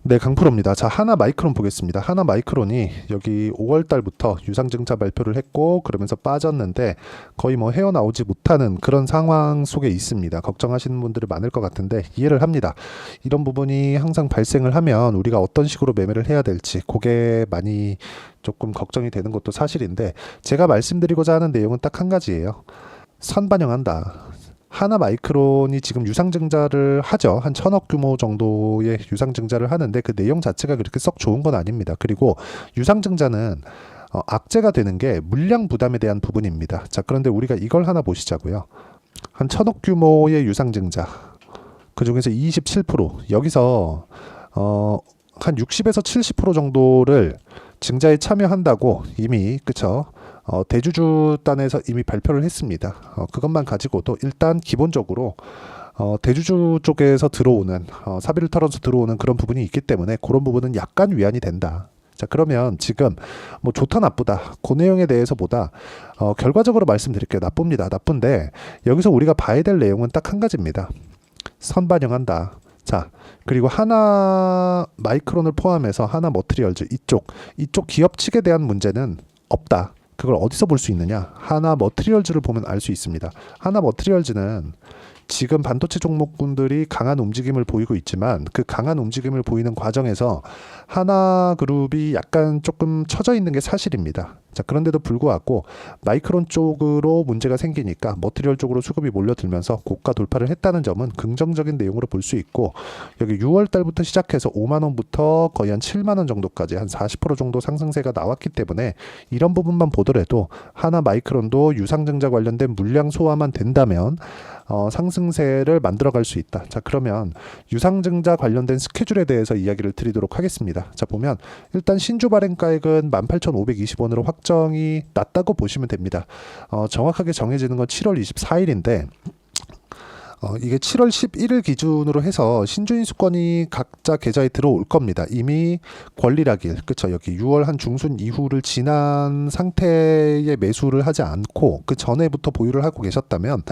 네, 강프로입니다. 자, 하나마이크론 보겠습니다. 하나마이크론이 여기 5월 달부터 유상증자 발표를 했고 그러면서 빠졌는데 거의 뭐 헤어나오지 못하는 그런 상황 속에 있습니다. 걱정하시는 분들이 많을 것 같은데 이해를 합니다. 이런 부분이 항상 발생을 하면 우리가 어떤 식으로 매매를 해야 될지 그게 많이 조금 걱정이 되는 것도 사실인데, 제가 말씀드리고자 하는 내용은 딱 한 가지예요. 선반영한다. 하나마이크론이 지금 유상증자를 하죠. 한 1,000억 규모 정도의 유상증자를 하는데 그 내용 자체가 그렇게 썩 좋은 건 아닙니다. 그리고 유상증자는 악재가 되는 게 물량 부담에 대한 부분입니다. 자, 그런데 우리가 이걸 하나 보시자고요. 한 1,000억 규모의 유상증자, 그 중에서 27%, 여기서 한 60에서 70% 정도를 증자에 참여한다고 이미, 그쵸? 대주주단에서 이미 발표를 했습니다. 그것만 가지고도 일단 기본적으로 대주주 쪽에서 들어오는, 사비를 털어서 들어오는 그런 부분이 있기 때문에 그런 부분은 약간 위안이 된다. 자, 그러면 지금 뭐 좋다 나쁘다 그 내용에 대해서보다 결과적으로 말씀드릴게요. 나쁩니다. 나쁜데 여기서 우리가 봐야 될 내용은 딱 한 가지입니다. 선반영한다. 자, 그리고 하나 마이크론을 포함해서 하나 머트리얼즈 이쪽 기업 측에 대한 문제는 없다. 그걸 어디서 볼 수 있느냐? 하나 머트리얼즈를 보면 알 수 있습니다. 하나 머트리얼즈는 지금 반도체 종목군들이 강한 움직임을 보이고 있지만 그 강한 움직임을 보이는 과정에서 하나그룹이 약간 조금 처져 있는 게 사실입니다. 자, 그런데도 불구하고 마이크론 쪽으로 문제가 생기니까 머티리얼 쪽으로 수급이 몰려들면서 고가 돌파를 했다는 점은 긍정적인 내용으로 볼 수 있고, 여기 6월 달부터 시작해서 5만 원부터 거의 한 7만 원 정도까지 한 40% 정도 상승세가 나왔기 때문에 이런 부분만 보더라도 하나 마이크론도 유상증자 관련된 물량 소화만 된다면 상승세를 만들어갈 수 있다. 자, 그러면 유상증자 관련된 스케줄에 대해서 이야기를 드리도록 하겠습니다. 자, 보면 일단 신주 발행가액은 18,520원으로 확정이 났다고 보시면 됩니다. 정확하게 정해지는 건 7월 24일인데 이게 7월 11일 기준으로 해서 신주인수권이 각자 계좌에 들어올 겁니다. 이미 권리락일, 그쵸? 여기 6월 한 중순 이후를 지난 상태의 매수를 하지 않고 그 전에부터 보유를 하고 계셨다면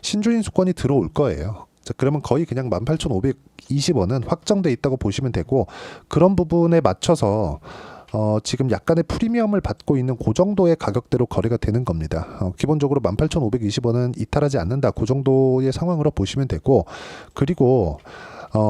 신주인수권이 들어올 거예요. 자, 그러면 거의 그냥 18,520원은 확정돼 있다고 보시면 되고, 그런 부분에 맞춰서 지금 약간의 프리미엄을 받고 있는 그 정도의 가격대로 거래가 되는 겁니다. 기본적으로 18,520원은 이탈하지 않는다. 그 정도의 상황으로 보시면 되고, 그리고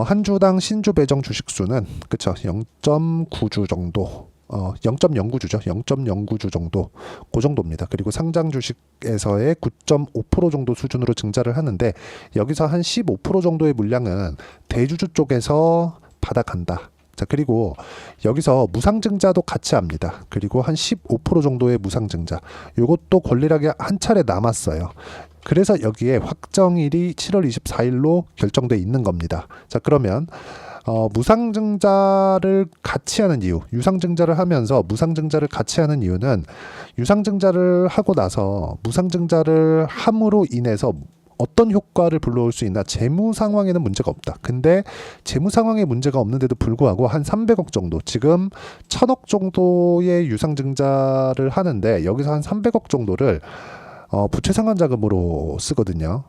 한 주당 신주 배정 주식수는 그쵸 0.9주 정도, 0.09주죠. 0.09주 정도, 그 정도입니다. 그리고 상장 주식에서의 9.5% 정도 수준으로 증자를 하는데 여기서 한 15% 정도의 물량은 대주주 쪽에서 받아간다. 자, 그리고 여기서 무상증자도 같이 합니다. 그리고 한 15% 정도의 무상증자, 요것도 권리락이 한 차례 남았어요. 그래서 여기에 확정일이 7월 24일로 결정돼 있는 겁니다. 자, 그러면 무상증자를 같이 하는 이유, 유상증자를 하면서 무상증자를 같이 하는 이유는, 유상증자를 하고 나서 무상증자를 함으로 인해서 어떤 효과를 불러올 수 있나? 재무 상황에는 문제가 없다. 근데 재무 상황에 문제가 없는데도 불구하고 한 300억 정도, 지금 1,000억 정도의 유상증자를 하는데 여기서 한 300억 정도를 부채 상환 자금으로 쓰거든요.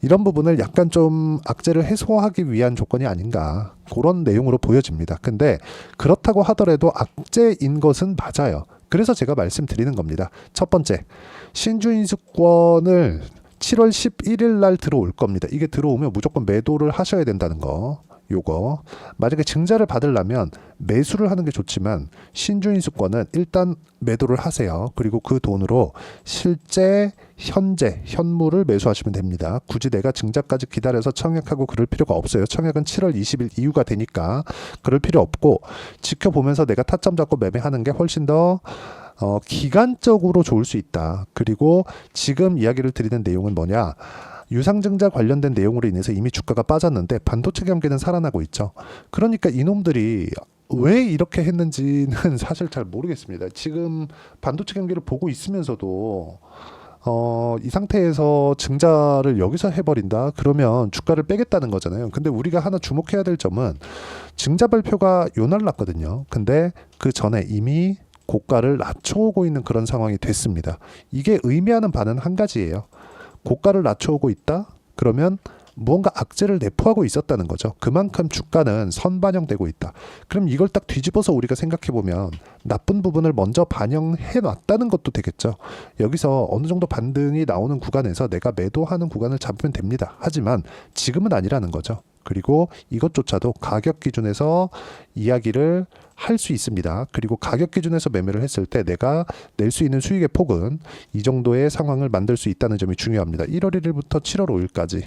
이런 부분을 약간 좀 악재를 해소하기 위한 조건이 아닌가, 그런 내용으로 보여집니다. 근데 그렇다고 하더라도 악재인 것은 맞아요. 그래서 제가 말씀드리는 겁니다. 첫 번째, 신주인수권을 7월 11일 날 들어올 겁니다. 이게 들어오면 무조건 매도를 하셔야 된다는 거. 요거 만약에 증자를 받으려면 매수를 하는 게 좋지만 신주인수권은 일단 매도를 하세요. 그리고 그 돈으로 실제 현재 현물을 매수하시면 됩니다. 굳이 내가 증자까지 기다려서 청약하고 그럴 필요가 없어요. 청약은 7월 20일 이후가 되니까 그럴 필요 없고, 지켜보면서 내가 타점 잡고 매매하는 게 훨씬 더 기간적으로 좋을 수 있다. 그리고 지금 이야기를 드리는 내용은 뭐냐? 유상증자 관련된 내용으로 인해서 이미 주가가 빠졌는데 반도체 경기는 살아나고 있죠. 그러니까 이놈들이 왜 이렇게 했는지는 사실 잘 모르겠습니다. 지금 반도체 경기를 보고 있으면서도 이 상태에서 증자를 여기서 해버린다? 그러면 주가를 빼겠다는 거잖아요. 근데 우리가 하나 주목해야 될 점은 증자 발표가 요날 났거든요. 근데 그 전에 이미 고가를 낮춰오고 있는 그런 상황이 됐습니다. 이게 의미하는 바는 한 가지예요. 고가를 낮춰오고 있다? 그러면 무언가 악재를 내포하고 있었다는 거죠. 그만큼 주가는 선반영되고 있다. 그럼 이걸 딱 뒤집어서 우리가 생각해 보면 나쁜 부분을 먼저 반영해 놨다는 것도 되겠죠. 여기서 어느 정도 반등이 나오는 구간에서 내가 매도하는 구간을 잡으면 됩니다. 하지만 지금은 아니라는 거죠. 그리고 이것조차도 가격 기준에서 이야기를 할 수 있습니다. 그리고 가격 기준에서 매매를 했을 때 내가 낼 수 있는 수익의 폭은 이 정도의 상황을 만들 수 있다는 점이 중요합니다. 1월 1일부터 7월 5일까지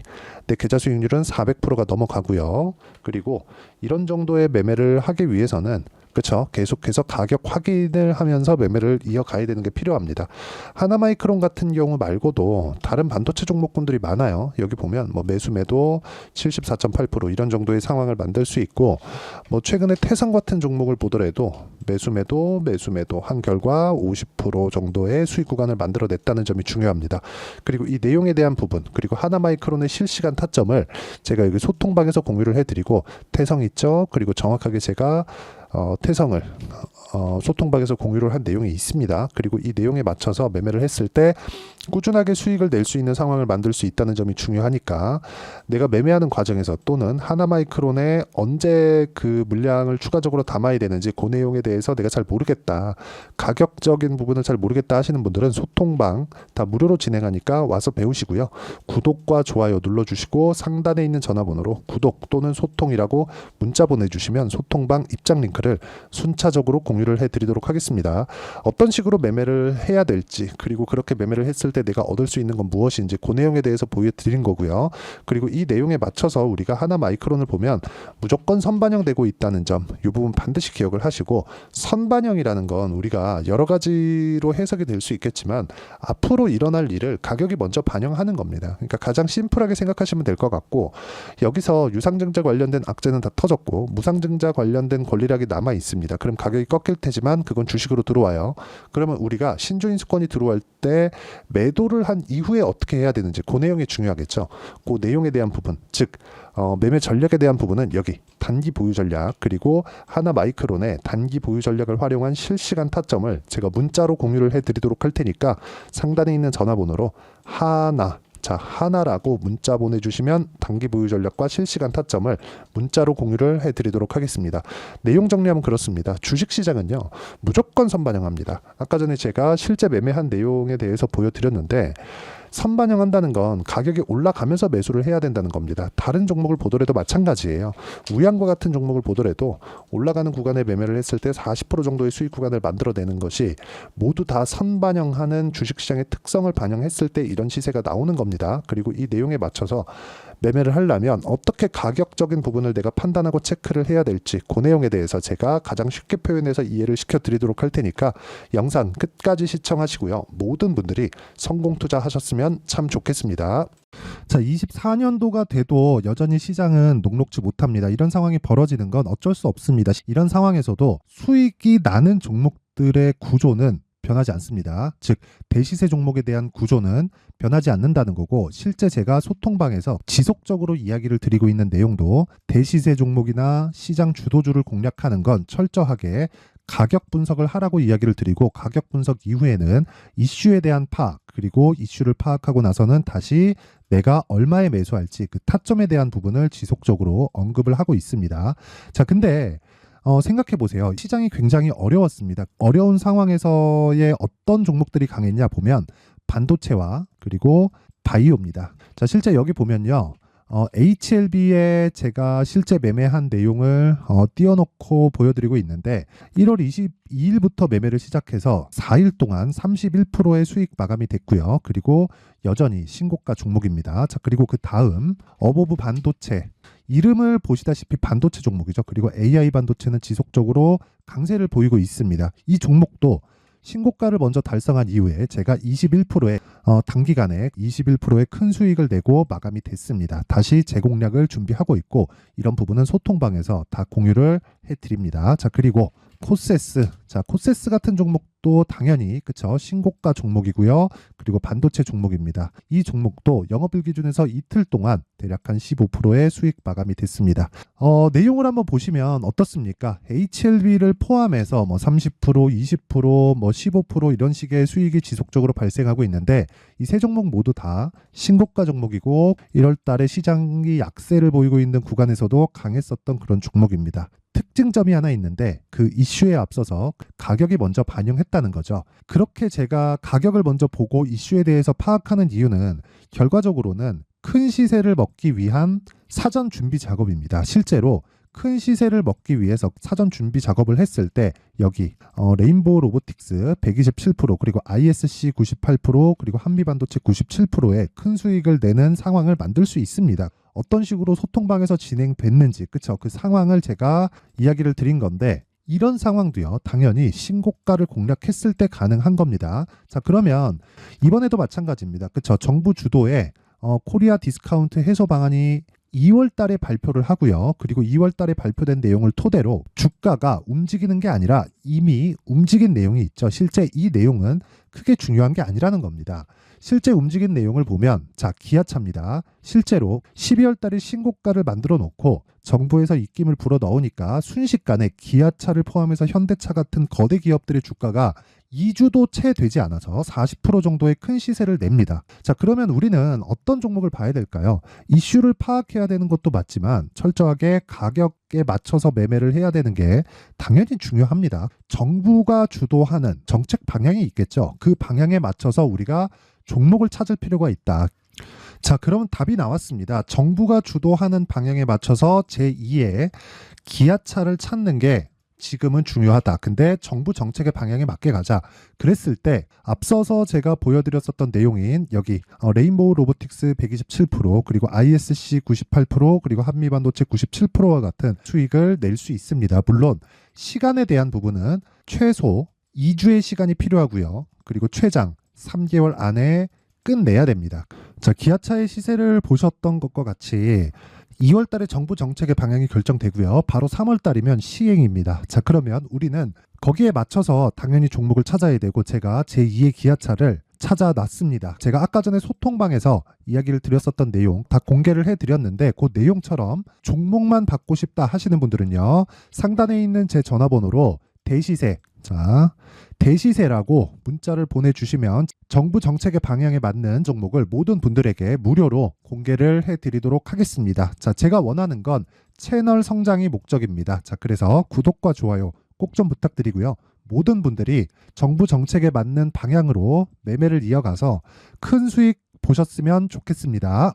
내 계좌 수익률은 400%가 넘어가고요. 그리고 이런 정도의 매매를 하기 위해서는 그렇죠. 계속해서 가격 확인을 하면서 매매를 이어가야 되는 게 필요합니다. 하나마이크론 같은 경우 말고도 다른 반도체 종목군들이 많아요. 여기 보면 뭐 매수 매도 74.8% 이런 정도의 상황을 만들 수 있고, 뭐 최근에 태성 같은 종목을 보더라도 매수 매도 한 결과 50% 정도의 수익 구간을 만들어냈다는 점이 중요합니다. 그리고 이 내용에 대한 부분, 그리고 하나마이크론의 실시간 타점을 제가 여기 소통방에서 공유를 해드리고, 태성 있죠. 그리고 정확하게 제가 태성을 소통방에서 공유를 한 내용이 있습니다. 그리고 이 내용에 맞춰서 매매를 했을 때 꾸준하게 수익을 낼 수 있는 상황을 만들 수 있다는 점이 중요하니까, 내가 매매하는 과정에서 또는 하나마이크론에 언제 그 물량을 추가적으로 담아야 되는지 그 내용에 대해서 내가 잘 모르겠다, 가격적인 부분을 잘 모르겠다 하시는 분들은 소통방 다 무료로 진행하니까 와서 배우시고요. 구독과 좋아요 눌러주시고 상단에 있는 전화번호로 구독 또는 소통이라고 문자 보내주시면 소통방 입장 링크를 순차적으로 공유를 해드리도록 하겠습니다. 어떤 식으로 매매를 해야 될지, 그리고 그렇게 매매를 했을 때 내가 얻을 수 있는 건 무엇인지 그 내용에 대해서 보여드린 거고요. 그리고 이 내용에 맞춰서 우리가 하나마이크론을 보면 무조건 선반영되고 있다는 점, 이 부분 반드시 기억을 하시고, 선반영이라는 건 우리가 여러 가지로 해석이 될 수 있겠지만 앞으로 일어날 일을 가격이 먼저 반영하는 겁니다. 그러니까 가장 심플하게 생각하시면 될 것 같고, 여기서 유상증자 관련된 악재는 다 터졌고 무상증자 관련된 권리락이 남아 있습니다. 그럼 가격이 꺾일 테지만 그건 주식으로 들어와요. 그러면 우리가 신주인수권이 들어올 때 매도를 한 이후에 어떻게 해야 되는지 그 내용이 중요하겠죠. 그 내용에 대한 부분, 즉 매매 전략에 대한 부분은 여기 단기 보유 전략, 그리고 하나마이크론의 단기 보유 전략을 활용한 실시간 타점을 제가 문자로 공유를 해드리도록 할 테니까 상단에 있는 전화번호로 하나라고 문자 보내주시면 단기 보유 전략과 실시간 타점을 문자로 공유를 해드리도록 하겠습니다. 내용 정리하면 그렇습니다. 주식시장은요 무조건 선반영합니다. 아까 전에 제가 실제 매매한 내용에 대해서 보여드렸는데, 선반영한다는 건 가격이 올라가면서 매수를 해야 된다는 겁니다. 다른 종목을 보더라도 마찬가지예요. 우양과 같은 종목을 보더라도 올라가는 구간에 매매를 했을 때 40% 정도의 수익 구간을 만들어내는 것이 모두 다 선반영하는 주식시장의 특성을 반영했을 때 이런 시세가 나오는 겁니다. 그리고 이 내용에 맞춰서 매매를 하려면 어떻게 가격적인 부분을 내가 판단하고 체크를 해야 될지 그 내용에 대해서 제가 가장 쉽게 표현해서 이해를 시켜드리도록 할 테니까 영상 끝까지 시청하시고요. 모든 분들이 성공 투자하셨으면 참 좋겠습니다. 자, 24년도가 돼도 여전히 시장은 녹록지 못합니다. 이런 상황이 벌어지는 건 어쩔 수 없습니다. 이런 상황에서도 수익이 나는 종목들의 구조는 변하지 않습니다. 즉 대시세 종목에 대한 구조는 변하지 않는다는 거고, 실제 제가 소통방에서 지속적으로 이야기를 드리고 있는 내용도 대시세 종목이나 시장 주도주를 공략하는 건 철저하게 가격 분석을 하라고 이야기를 드리고, 가격 분석 이후에는 이슈에 대한 파악, 그리고 이슈를 파악하고 나서는 다시 내가 얼마에 매수할지 그 타점에 대한 부분을 지속적으로 언급을 하고 있습니다. 자, 근데 생각해 보세요. 시장이 굉장히 어려웠습니다. 어려운 상황에서의 어떤 종목들이 강했냐 보면 반도체와 그리고 바이오입니다. 자, 실제 여기 보면요. HLB에 제가 실제 매매한 내용을 띄워놓고 보여드리고 있는데, 1월 22일부터 매매를 시작해서 4일 동안 31%의 수익 마감이 됐고요. 그리고 여전히 신고가 종목입니다. 자, 그리고 그 다음 어보브 반도체, 이름을 보시다시피 반도체 종목이죠. 그리고 AI 반도체는 지속적으로 강세를 보이고 있습니다. 이 종목도 신고가를 먼저 달성한 이후에 제가 21%의 단기간에 21%의 큰 수익을 내고 마감이 됐습니다. 다시 재공략을 준비하고 있고, 이런 부분은 소통방에서 다 공유를 해드립니다. 자, 그리고 코세스. 자, 코세스 같은 종목도 당연히 그쵸, 신고가 종목이고요. 그리고 반도체 종목입니다. 이 종목도 영업일 기준에서 이틀 동안 대략 한 15%의 수익 마감이 됐습니다. 내용을 한번 보시면 어떻습니까? HLB를 포함해서 뭐 30%, 20%, 뭐 15% 이런 식의 수익이 지속적으로 발생하고 있는데 이 세 종목 모두 다 신고가 종목이고 1월 달에 시장이 약세를 보이고 있는 구간에서도 강했었던 그런 종목입니다. 특징점이 하나 있는데 그 이슈에 앞서서 가격이 먼저 반영했다는 거죠. 그렇게 제가 가격을 먼저 보고 이슈에 대해서 파악하는 이유는 결과적으로는 큰 시세를 먹기 위한 사전 준비 작업입니다. 실제로 큰 시세를 먹기 위해서 사전 준비 작업을 했을 때 여기 레인보우 로보틱스 127% 그리고 ISC 98% 그리고 한미반도체 97%의 큰 수익을 내는 상황을 만들 수 있습니다. 어떤 식으로 소통방에서 진행됐는지 그쵸, 그 상황을 제가 이야기를 드린 건데 이런 상황도요 당연히 신고가를 공략했을 때 가능한 겁니다. 자, 그러면 이번에도 마찬가지입니다. 그쵸, 정부 주도의 코리아 디스카운트 해소 방안이 2월 달에 발표를 하고요. 그리고 2월 달에 발표된 내용을 토대로 주가가 움직이는 게 아니라 이미 움직인 내용이 있죠. 실제 이 내용은 크게 중요한 게 아니라는 겁니다. 실제 움직인 내용을 보면 자, 기아차입니다. 실제로 12월 달에 신고가를 만들어 놓고 정부에서 입김을 불어 넣으니까 순식간에 기아차를 포함해서 현대차 같은 거대 기업들의 주가가 2주도 채 되지 않아서 40% 정도의 큰 시세를 냅니다. 자, 그러면 우리는 어떤 종목을 봐야 될까요? 이슈를 파악해야 되는 것도 맞지만 철저하게 가격에 맞춰서 매매를 해야 되는 게 당연히 중요합니다. 정부가 주도하는 정책 방향이 있겠죠. 그 방향에 맞춰서 우리가 종목을 찾을 필요가 있다. 자, 그러면 답이 나왔습니다. 정부가 주도하는 방향에 맞춰서 제2의 기아차를 찾는 게 지금은 중요하다. 근데 정부 정책의 방향에 맞게 가자. 그랬을 때 앞서서 제가 보여드렸었던 내용인 여기 레인보우 로보틱스 127% 그리고 ISC 98% 그리고 한미반도체 97%와 같은 수익을 낼 수 있습니다. 물론 시간에 대한 부분은 최소 2주의 시간이 필요하고요. 그리고 최장 3개월 안에 끝내야 됩니다. 자, 기아차의 시세를 보셨던 것과 같이 2월 달에 정부 정책의 방향이 결정되고요. 바로 3월 달이면 시행입니다. 자, 그러면 우리는 거기에 맞춰서 당연히 종목을 찾아야 되고 제가 제2의 기아차를 찾아놨습니다. 제가 아까 전에 소통방에서 이야기를 드렸었던 내용 다 공개를 해드렸는데 그 내용처럼 종목만 받고 싶다 하시는 분들은요. 상단에 있는 제 전화번호로 대시세, 자, 대시세라고 문자를 보내주시면 정부 정책의 방향에 맞는 종목을 모든 분들에게 무료로 공개를 해드리도록 하겠습니다. 자, 제가 원하는 건 채널 성장이 목적입니다. 자, 그래서 구독과 좋아요 꼭 좀 부탁드리고요. 모든 분들이 정부 정책에 맞는 방향으로 매매를 이어가서 큰 수익 보셨으면 좋겠습니다.